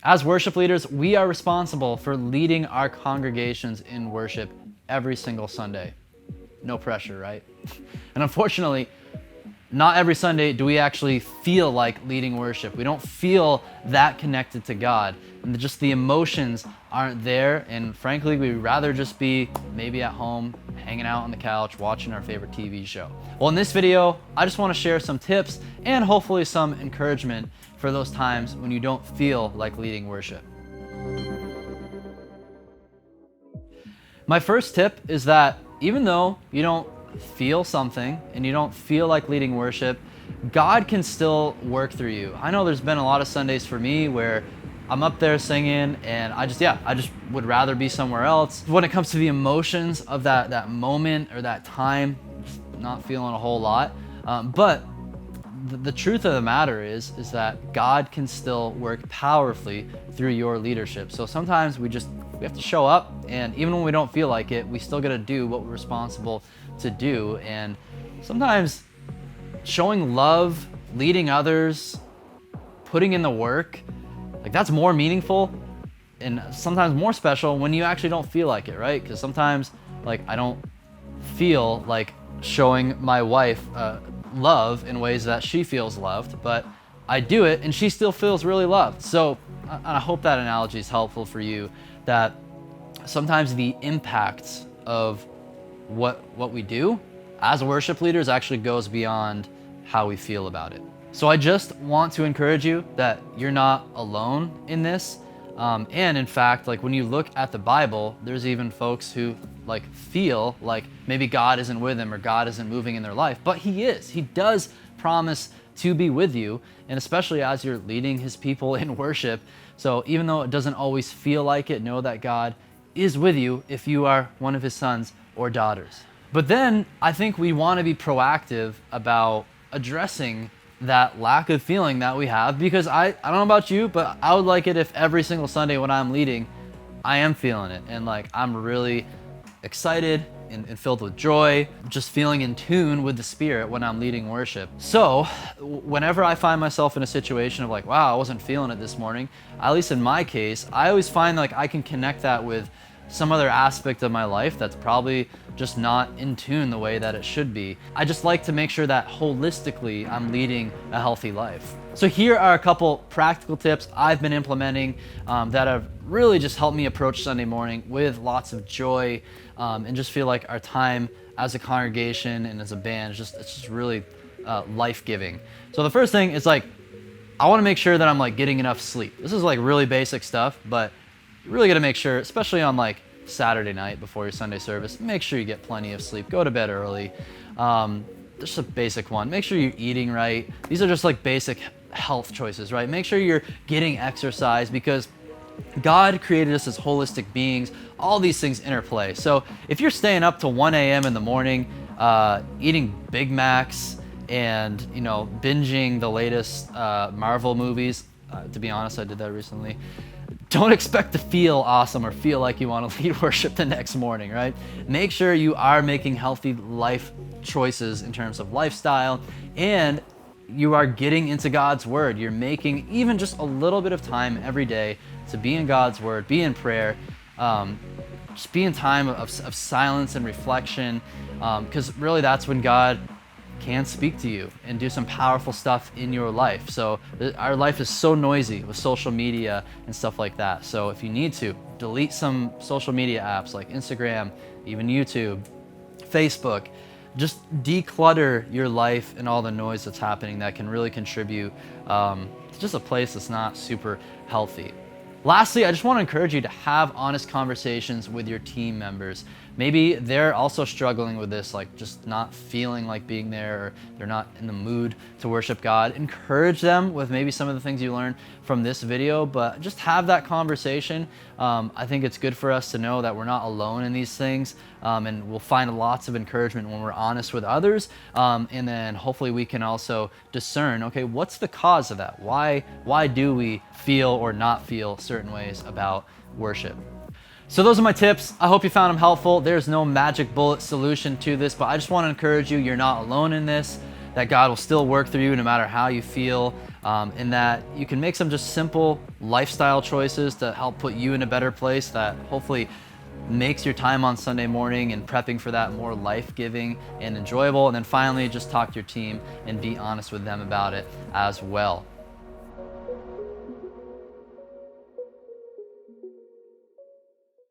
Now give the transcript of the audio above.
As worship leaders, we are responsible for leading our congregations in worship every single Sunday. No pressure, right? And unfortunately, not every Sunday do we actually feel like leading worship. We don't feel that connected to God. And just the emotions aren't there. And frankly, we'd rather just be maybe at home, hanging out on the couch, watching our favorite TV show. Well, in this video, I just want to share some tips and hopefully some encouragement for those times when you don't feel like leading worship. My first tip is that even though you don't feel something and you don't feel like leading worship, God can still work through you. I know there's been a lot of Sundays for me where I'm up there singing and I just would rather be somewhere else. When it comes to the emotions of that moment or that time, just not feeling a whole lot. But the truth of the matter is that God can still work powerfully through your leadership. So sometimes we have to show up, and even when we don't feel like it, we still got to do what we're responsible to do. And sometimes showing love, leading others, putting in the work, like that's more meaningful and sometimes more special when you actually don't feel like it, right? Because sometimes like I don't feel like showing my wife love in ways that she feels loved, but I do it and she still feels really loved. So I hope that analogy is helpful for you, that sometimes the impact of what we do as worship leaders actually goes beyond how we feel about it. So I just want to encourage you that you're not alone in this. And in fact, like when you look at the Bible, there's even folks who like feel like maybe God isn't with them or God isn't moving in their life, but He is. He does promise to be with you, and especially as you're leading His people in worship. So even though it doesn't always feel like it, know that God is with you if you are one of His sons or daughters. But then I think we want to be proactive about addressing that lack of feeling that we have, because I don't know about you, but I would like it if every single Sunday when I'm leading, I am feeling it and like I'm really excited and filled with joy, just feeling in tune with the Spirit when I'm leading worship. So whenever I find myself in a situation of like, wow, I wasn't feeling it this morning, at least in my case, I always find like I can connect that with some other aspect of my life that's probably just not in tune the way that it should be. I just like to make sure that holistically I'm leading a healthy life. So here are a couple practical tips I've been implementing that have really just helped me approach Sunday morning with lots of joy and just feel like our time as a congregation and as a band it's just really life-giving. So the first thing is like, I want to make sure that I'm like getting enough sleep. This is like really basic stuff, but you really got to make sure, especially on like Saturday night before your Sunday service, make sure you get plenty of sleep. Go to bed early. Just a basic one. Make sure you're eating right. These are just like basic health choices, right? Make sure you're getting exercise, because God created us as holistic beings. All these things interplay. So if you're staying up to 1 a.m. in the morning, eating Big Macs and binging the latest Marvel movies, to be honest, I did that recently. Don't expect to feel awesome or feel like you want to lead worship the next morning, right? Make sure you are making healthy life choices in terms of lifestyle, and you are getting into God's Word. You're making even just a little bit of time every day to be in God's Word, be in prayer, just be in time of silence and reflection, because really that's when God can speak to you and do some powerful stuff in your life. So our life is so noisy with social media and stuff like that. So if you need to, delete some social media apps like Instagram, even YouTube, Facebook. Just declutter your life and all the noise that's happening that can really contribute to just a place that's not super healthy. Lastly, I just want to encourage you to have honest conversations with your team members. Maybe they're also struggling with this, like just not feeling like being there, or they're not in the mood to worship God. Encourage them with maybe some of the things you learned from this video, but just have that conversation. I think it's good for us to know that we're not alone in these things, and we'll find lots of encouragement when we're honest with others, and then hopefully we can also discern, okay, what's the cause of that? Why do we feel or not feel certain ways about worship? So those are my tips. I hope you found them helpful. There's no magic bullet solution to this, but I just want to encourage you, you're not alone in this, that God will still work through you no matter how you feel. in that you can make some just simple lifestyle choices to help put you in a better place that hopefully makes your time on Sunday morning and prepping for that more life-giving and enjoyable. And then finally, just talk to your team and be honest with them about it as well.